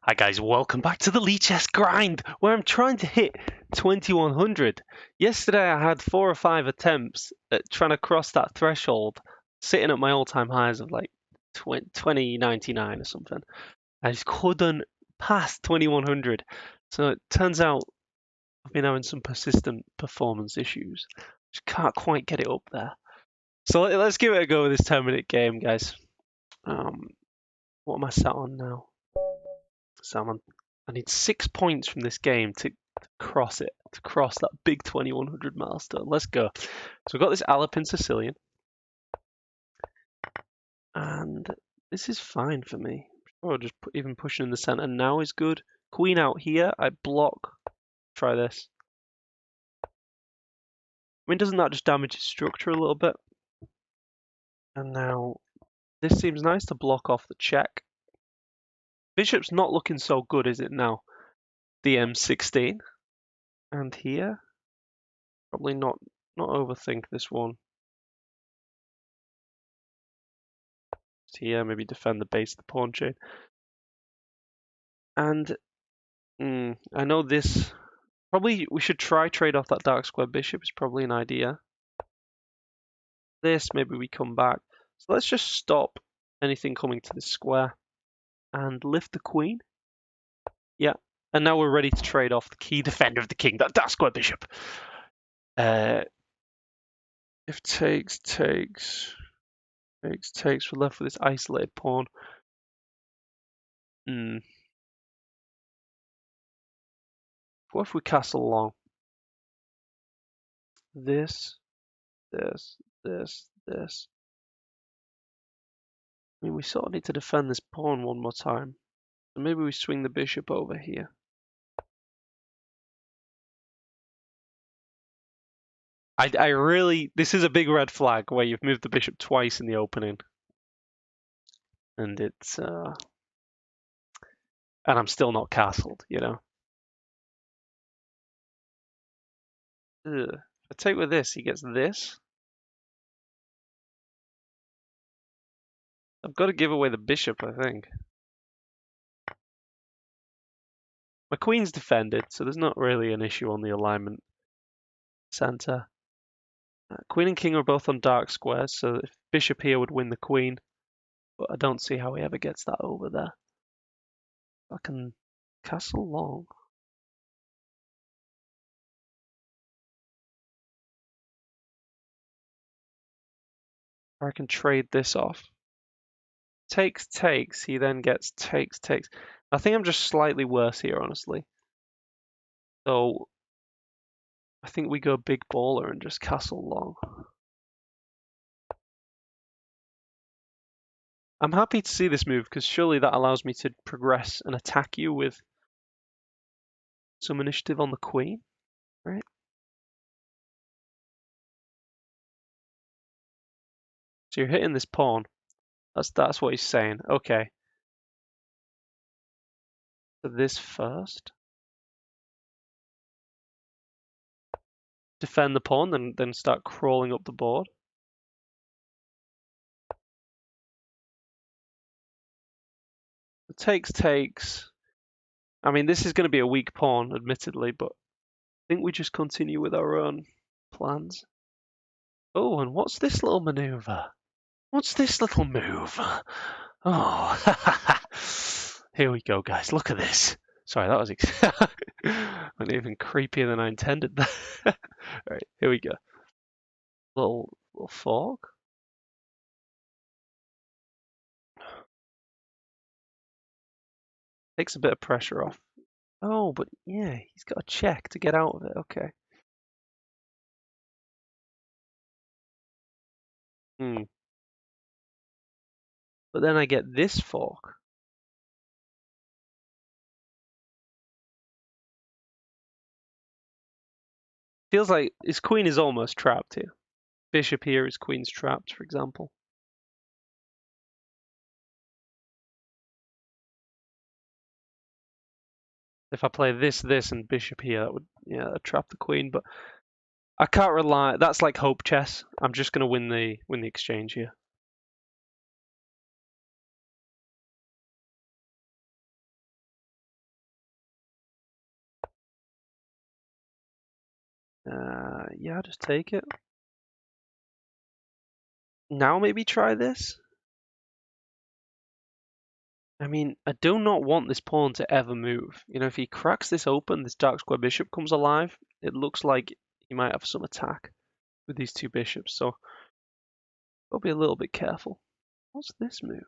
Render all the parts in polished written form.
Hi guys, welcome back to the Lichess grind, where I'm trying to hit 2100. Yesterday I had 4 or 5 attempts at trying to cross that threshold, sitting at my all-time highs of like 2099 or something. I just couldn't pass 2100. So it turns out I've been having some persistent performance issues. Just can't quite get it up there. So let's give it a go with this 10-minute game, guys. What am I sat on now? So I need 6 points from this game to cross it, to cross that big 2100 milestone. Let's go. So we've got this Alpine Sicilian, and this is fine for me. Oh, just even pushing in the center now is good. Queen out here, I block. Try this. I mean, doesn't that just damage his structure a little bit? And now this seems nice to block off the check. Bishop's not looking so good, is it now? The M16. And here, probably not overthink this one. Here, maybe defend the base of the pawn chain. And I know this. Probably we should try trade off that dark square bishop. Is probably an idea. This, maybe we come back. So let's just stop anything coming to this square and lift the queen. Yeah, and now we're ready to trade off the key defender of the king, that dark square bishop. If takes, we're left with this isolated pawn. What if we castle along? This. I mean, we sort of need to defend this pawn one more time. So maybe we swing the bishop over here. I really, this is a big red flag where you've moved the bishop twice in the opening. And it's, and I'm still not castled, you know? Ugh. If I take with this, he gets this. I've got to give away the bishop, I think. My queen's defended, so there's not really an issue on the alignment center. Queen and king are both on dark squares, so if bishop here would win the queen, but I don't see how he ever gets that over there. I can castle long. Or I can trade this off. Takes, he then gets takes. I think I'm just slightly worse here, honestly. So I think we go big baller and just castle long. I'm happy to see this move because surely that allows me to progress and attack you with some initiative on the queen, right? So you're hitting this pawn. That's what he's saying. Okay. So this first. Defend the pawn, then start crawling up the board. The takes. I mean, this is going to be a weak pawn, admittedly, but I think we just continue with our own plans. Oh, and what's this little maneuver? What's this little move? Oh, here we go, guys. Look at this. Sorry, that was went even creepier than I intended. All right, here we go. Little fork. Takes a bit of pressure off. Oh, but yeah, he's got a check to get out of it. Okay. But then I get this fork. Feels like his queen is almost trapped here. Bishop here, his queen's trapped, for example. If I play this, and bishop here, that would trap the queen. But I can't rely. That's like hope chess. I'm just gonna win the exchange here. Yeah, just take it. Now maybe try this? I mean, I do not want this pawn to ever move. You know, if he cracks this open, this dark square bishop comes alive, it looks like he might have some attack with these two bishops, so I'll be a little bit careful. What's this move?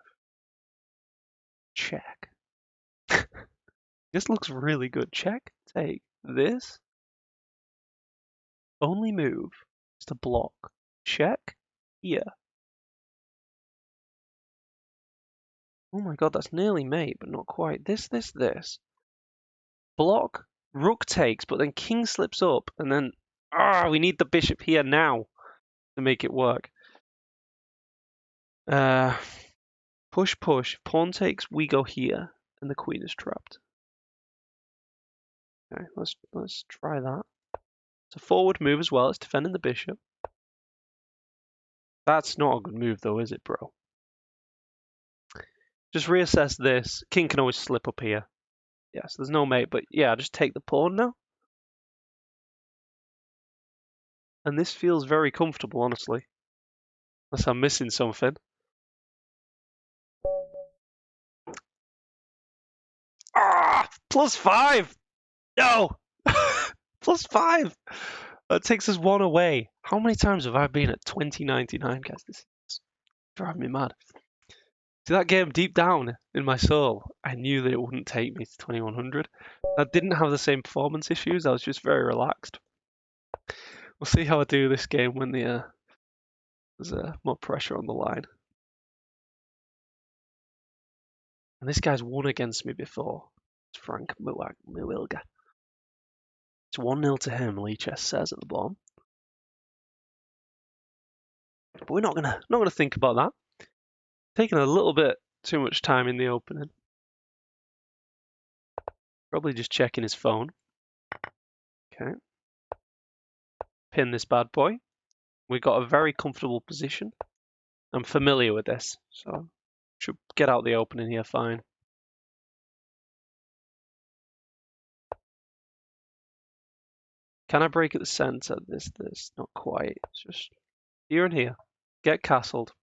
Check. This looks really good. Check, take this. Only move is to block. Check here. Oh my god, that's nearly mate, but not quite. This. Block, rook takes, but then king slips up, and then we need the bishop here now to make it work. Push. Pawn takes, we go here, and the queen is trapped. Okay, let's try that. It's a forward move as well. It's defending the bishop. That's not a good move though, is it, bro? Just reassess this. King can always slip up here. Yes, there's no mate, but yeah, just take the pawn now. And this feels very comfortable, honestly. Unless I'm missing something. +5! No! +5! That takes us one away. How many times have I been at 2099, guys? This is driving me mad. See, that game deep down in my soul, I knew that it wouldn't take me to 2100. I didn't have the same performance issues. I was just very relaxed. We'll see how I do this game when there's more pressure on the line. And this guy's won against me before. It's Frank Muilga. It's 1-0 to him, Lichess says at the bottom. But we're not gonna think about that. Taking a little bit too much time in the opening. Probably just checking his phone. Okay. Pin this bad boy. We got a very comfortable position. I'm familiar with this, so should get out the opening here fine. Can I break at the center? This, not quite. It's just here and here. Get castled.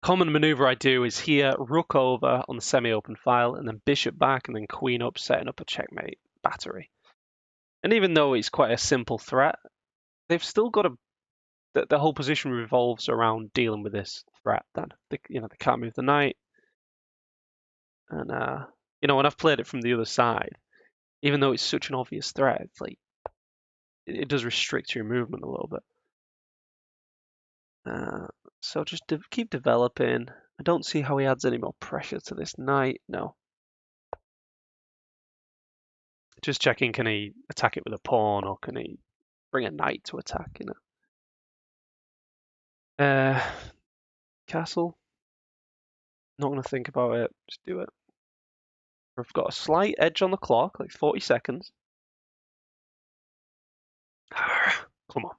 Common maneuver I do is here, rook over on the semi-open file, and then bishop back, and then queen up, setting up a checkmate battery. And even though it's quite a simple threat, they've still got the whole position revolves around dealing with this threat. Then they can't move the knight, and when I've played it from the other side, even though it's such an obvious threat, it's like it does restrict your movement a little bit. So just keep developing. I don't see how he adds any more pressure to this knight. No. Just checking, can he attack it with a pawn, or can he bring a knight to attack, Castle. Not going to think about it. Just do it. We've got a slight edge on the clock, like 40 seconds. Come on.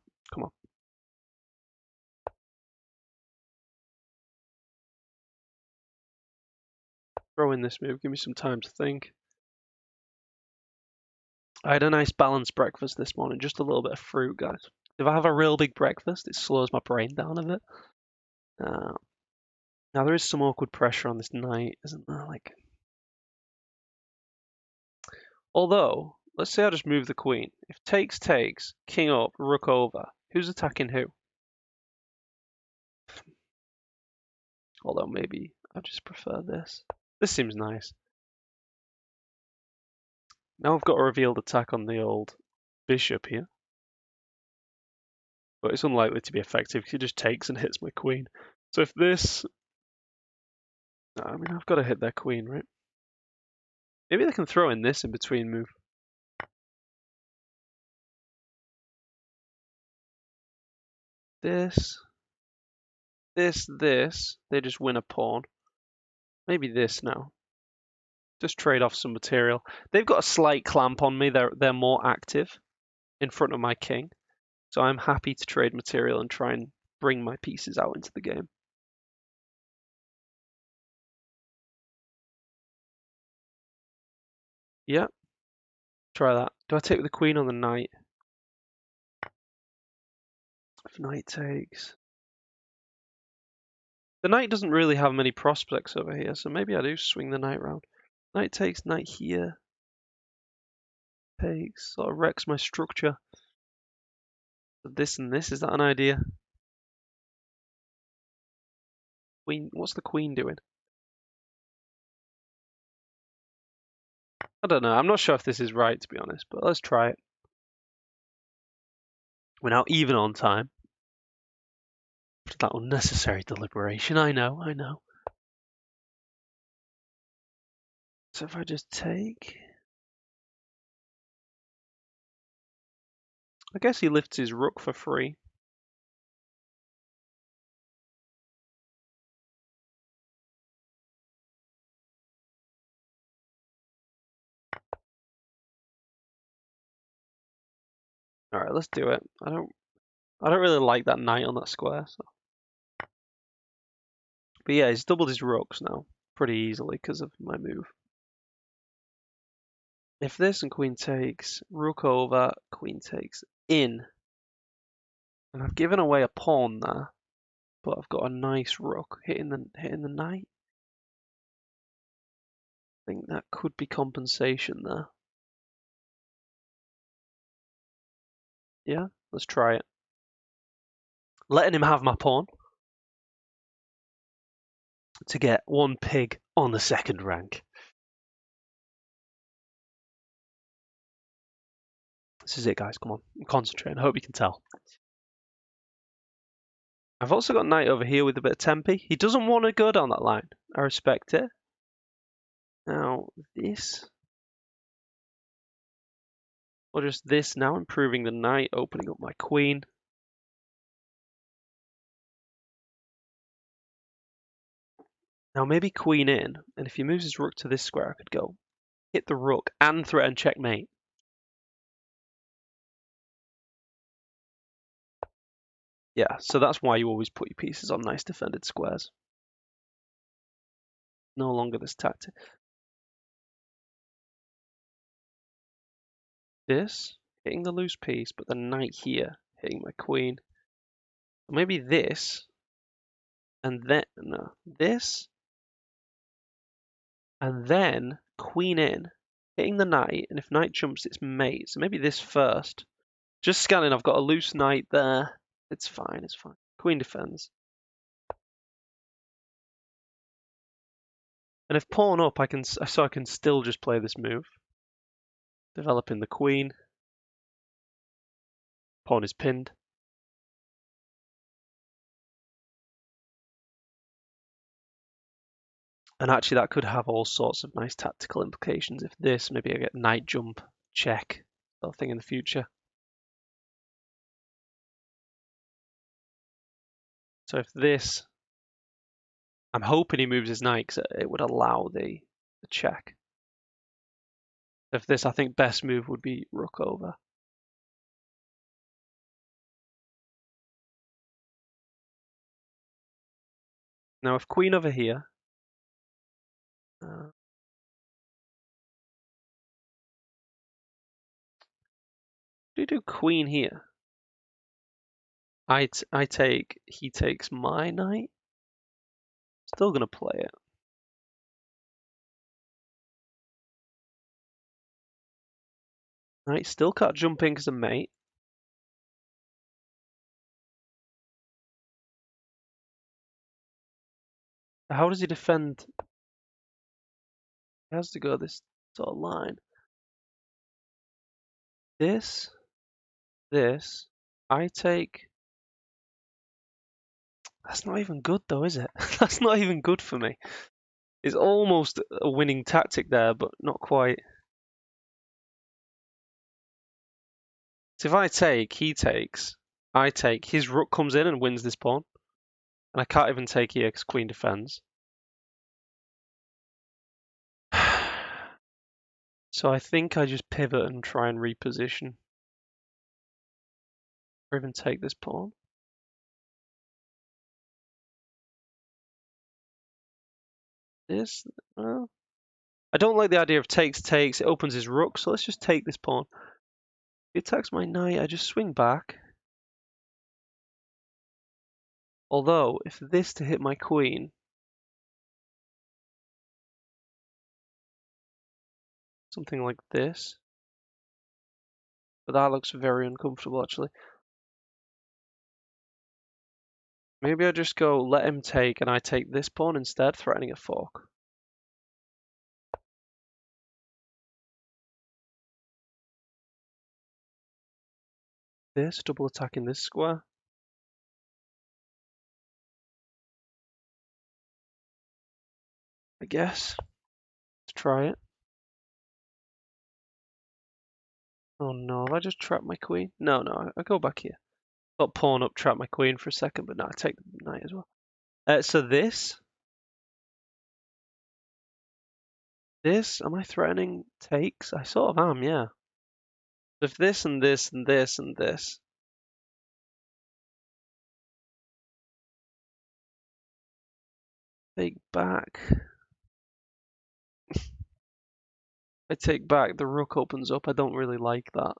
Throw in this move. Give me some time to think. I had a nice balanced breakfast this morning. Just a little bit of fruit, guys. If I have a real big breakfast, it slows my brain down a bit. Now there is some awkward pressure on this knight, isn't there? Although, let's say I just move the queen. If takes, king up, rook over. Who's attacking who? Although maybe I just prefer this. This seems nice. Now I've got a revealed attack on the old bishop here. But it's unlikely to be effective because he just takes and hits my queen. So if this... I mean, I've got to hit their queen, right? Maybe they can throw in this in between move. This. They just win a pawn. Maybe this now. Just trade off some material. They've got a slight clamp on me. They're more active in front of my king. So I'm happy to trade material and try and bring my pieces out into the game. Yeah. Try that. Do I take with the queen or the knight? If knight takes... The knight doesn't really have many prospects over here, so maybe I do swing the knight round. Knight takes, knight here. Takes, sort of wrecks my structure. This and this, is that an idea? Queen, what's the queen doing? I don't know, I'm not sure if this is right to be honest, but let's try it. We're now even on time. That unnecessary deliberation, I know. So if I just take... I guess he lifts his rook for free. Alright, let's do it. I don't really like that knight on that square, so. But yeah, he's doubled his rooks now pretty easily because of my move. If this and queen takes, rook over, queen takes in. And I've given away a pawn there, but I've got a nice rook hitting the knight. I think that could be compensation there. Yeah, let's try it. Letting him have my pawn to get one pig on the second rank. This is it, guys. Come on, I'm concentrating. I hope you can tell. I've also got knight over here with a bit of tempi. He doesn't want to go down that line. I respect it. Now, this. Or just this now, improving the knight, opening up my queen. Now maybe queen in, and if he moves his rook to this square, I could go hit the rook and threaten checkmate. Yeah, so that's why you always put your pieces on nice defended squares. No longer this tactic. This, hitting the loose piece, but the knight here, hitting my queen. Maybe this, and then, no, this, and then queen in, hitting the knight, and if knight jumps, it's mate. So maybe this first. Just scanning, I've got a loose knight there. It's fine, it's fine. Queen defends. And if pawn up, I can still just play this move. Developing the queen. Pawn is pinned. And actually that could have all sorts of nice tactical implications. If this, maybe I get knight jump, check, sort of thing in the future. So if this, I'm hoping he moves his knight because it would allow the check. If this, I think best move would be rook over. Now if queen over here, do queen here? I take, he takes my knight. Still gonna play it. Knight still can't jump in because of mate. How does he defend? He has to go this sort of line. This, I take. That's not even good though, is it? That's not even good for me. It's almost a winning tactic there, but not quite. So if I take, he takes. I take, his rook comes in and wins this pawn. And I can't even take here because queen defends. So I think I just pivot and try and reposition. Or even take this pawn. This, well, I don't like the idea of takes. It opens his rook, so let's just take this pawn. He attacks my knight, I just swing back. Although, if this to hit my queen, something like this. But that looks very uncomfortable, actually. Maybe I just go let him take, and I take this pawn instead, threatening a fork. This, double attacking this square. I guess. Let's try it. Oh no, have I just trapped my queen? No, I go back here. Got pawn up, trap my queen for a second, but now I take the knight as well. So this, am I threatening takes? I sort of am, yeah. If this and this and this and this, take back. I take back, the rook opens up. I don't really like that.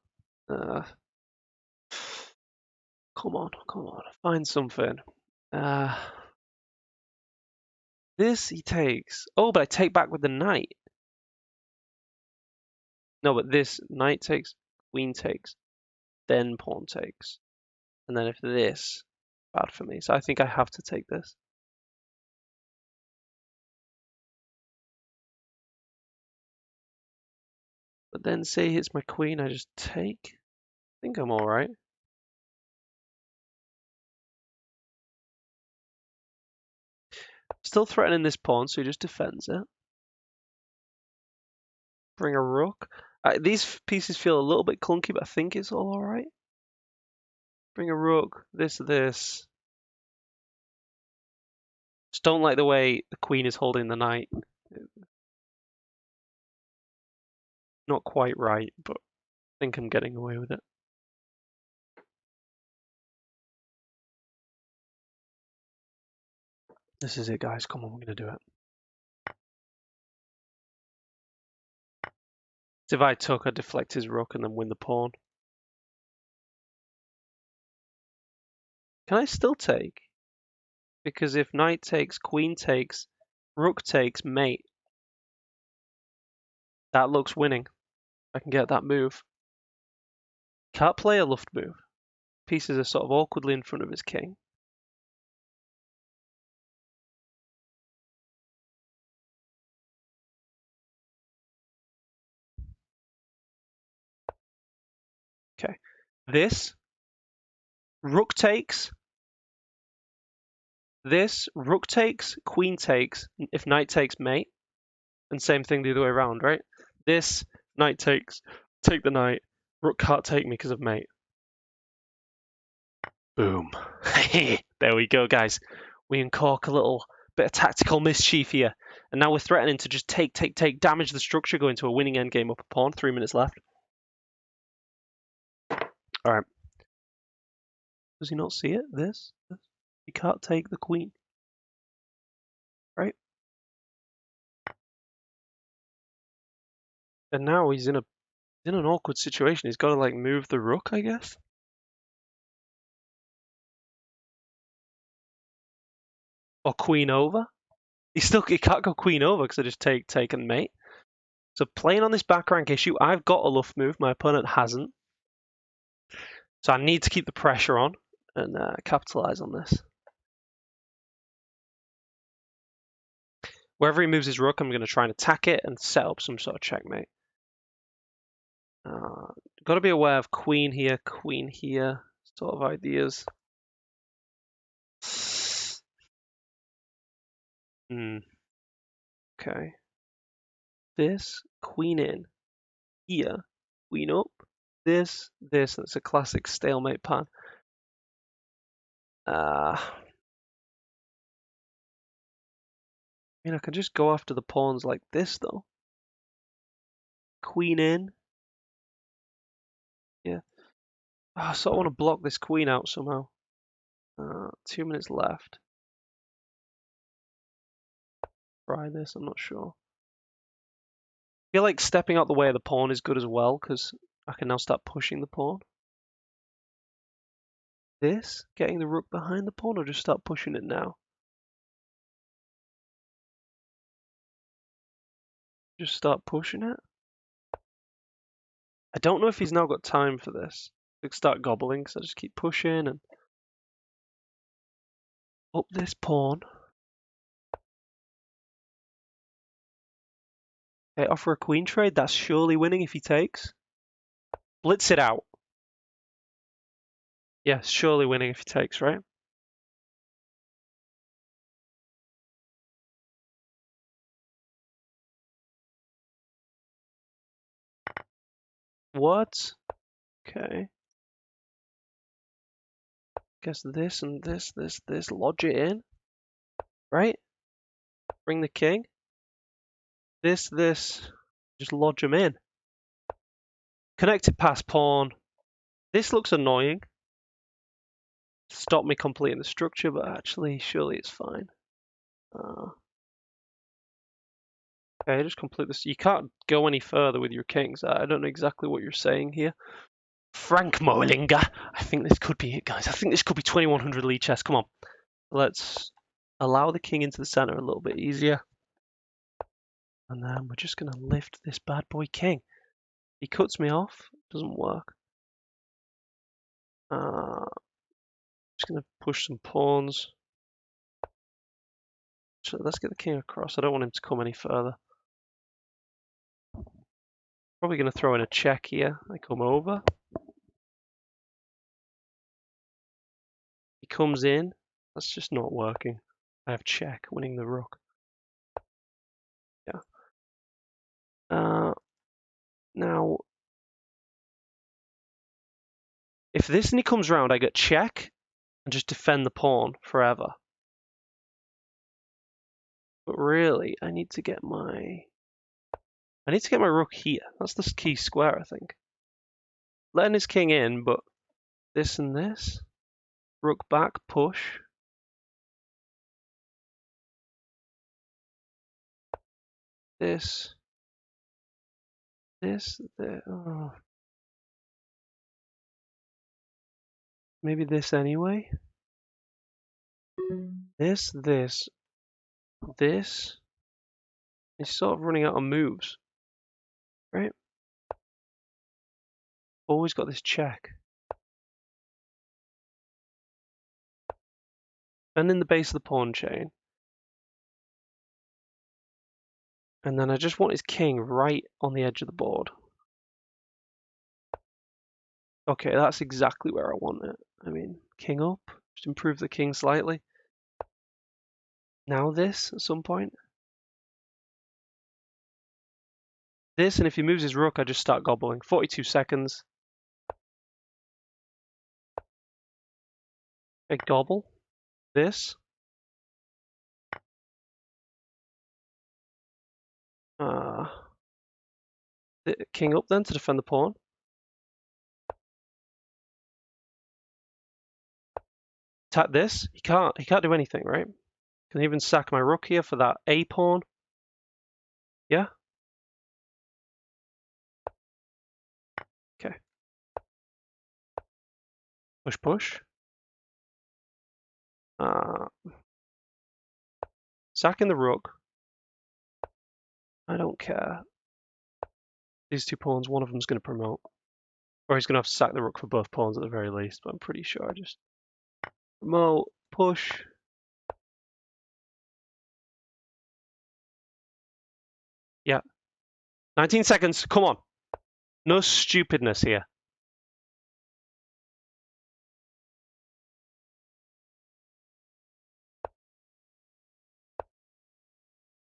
Come on, find something. This he takes. Oh, but I take back with the knight. No, but this knight takes, queen takes, then pawn takes. And then if this, bad for me. So I think I have to take this. But then say he hits my queen, I just take. I think I'm alright. Still threatening this pawn, so he just defends it. Bring a rook. These pieces feel a little bit clunky, but I think it's all alright. Bring a rook, this. Just don't like the way the queen is holding the knight. Not quite right, but I think I'm getting away with it. This is it, guys. Come on, we're going to do it. If I took, I'd deflect his rook and then win the pawn. Can I still take? Because if knight takes, queen takes, rook takes, mate. That looks winning. I can get that move. Can't play a luft move. Pieces are sort of awkwardly in front of his king. Okay. This, rook takes. This, rook takes, queen takes, if knight takes, mate. And same thing the other way around, right? This, knight takes, take the knight. Rook can't take me because of mate. Boom. There we go, guys. We uncork a little bit of tactical mischief here. And now we're threatening to just take, damage the structure, go into a winning endgame up a pawn. 3 minutes left. All right. Does he not see it? This? He can't take the queen. Right? And now he's in an awkward situation. He's got to like move the rook, I guess. Or queen over. He can't go queen over because I just take and mate. So playing on this back rank issue, I've got a luff move. My opponent hasn't. So I need to keep the pressure on and capitalize on this. Wherever he moves his rook, I'm going to try and attack it and set up some sort of checkmate. Got to be aware of queen here, sort of ideas. Okay. This, queen in. Here, queen up. This. That's a classic stalemate pan. I mean, I can just go after the pawns like this, though. Queen in. Yeah. I sort of want to block this queen out somehow. 2 minutes left. Try this, I'm not sure. I feel like stepping out the way of the pawn is good as well, because I can now start pushing the pawn. This, getting the rook behind the pawn, or just start pushing it now? Just start pushing it? I don't know if he's now got time for this. Like start gobbling, so I just keep pushing and up this pawn. Okay, offer a queen trade. That's surely winning if he takes. Blitz it out. Yes, surely winning if he takes, right? What? Okay. Guess this and this. Lodge it in. Right? Bring the king. This. Just lodge him in. Connected pass pawn. This looks annoying. Stop me completing the structure, but actually, surely it's fine. Okay, just complete this. You can't go any further with your kings. I don't know exactly what you're saying here. Frank Moelinga. I think this could be it, guys. I think this could be 2100 Lichess. Come on. Let's allow the king into the center a little bit easier. And then we're just going to lift this bad boy king. He cuts me off. Doesn't work. Just going to push some pawns. So let's get the king across. I don't want him to come any further. Probably going to throw in a check here. I come over. He comes in. That's just not working. I have check, winning the rook. Yeah. Now, if this and he comes round, I get check and just defend the pawn forever. But really, I need to get my rook here. That's the key square, I think. Letting his king in, but this and this. Rook back, push. This. Oh. Maybe this anyway. This. He's sort of running out of moves. Right? Always got this check. And in the base of the pawn chain. And then I just want his king right on the edge of the board. Okay, that's exactly where I want it. I mean, king up, just improve the king slightly. Now this at some point. This, and if he moves his rook, I just start gobbling. 42 seconds. I gobble. This. The king up then to defend the pawn. Attack this. He can't do anything, right? Can even sack my rook here for that A pawn. Yeah? Okay. Push, push. Sacking the rook. I don't care. These two pawns, one of them's going to promote. Or he's going to have to sack the rook for both pawns at the very least, but I'm pretty sure I just promote, push. Yeah. 19 seconds. Come on. No stupidness here.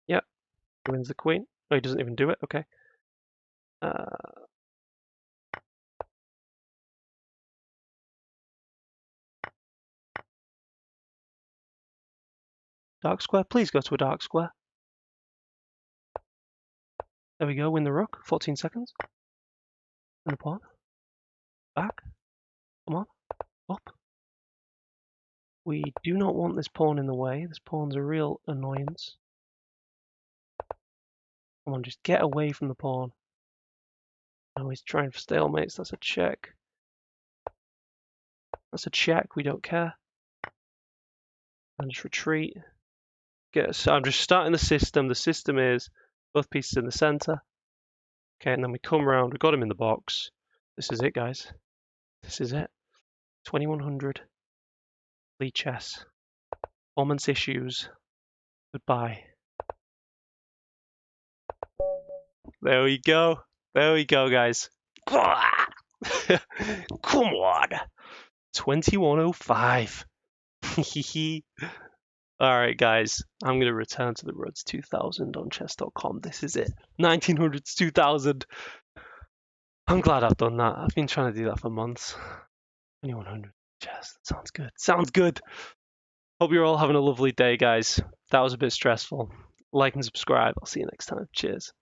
Yeah. He wins the queen. Oh, he doesn't even do it. Okay. Dark square. Please go to a dark square. There we go. Win the rook. 14 seconds. Win the pawn. Back. Come on. Up. We do not want this pawn in the way. This pawn's a real annoyance. Come on, just get away from the pawn. Oh, he's trying for stalemates. That's a check. That's a check. We don't care. And just retreat. So I'm just starting the system. The system is both pieces in the center. Okay, and then we come around. We got him in the box. This is it, guys. This is it. 2100. Lichess. Performance issues. Goodbye. There we go. There we go, guys. Come on. 2105. Alright, guys. I'm going to return to the Rhodes 2000 on chess.com. This is it. 1900s 2000. I'm glad I've done that. I've been trying to do that for months. 2100 chess. That sounds good. Sounds good. Hope you're all having a lovely day, guys. That was a bit stressful. Like and subscribe. I'll see you next time. Cheers.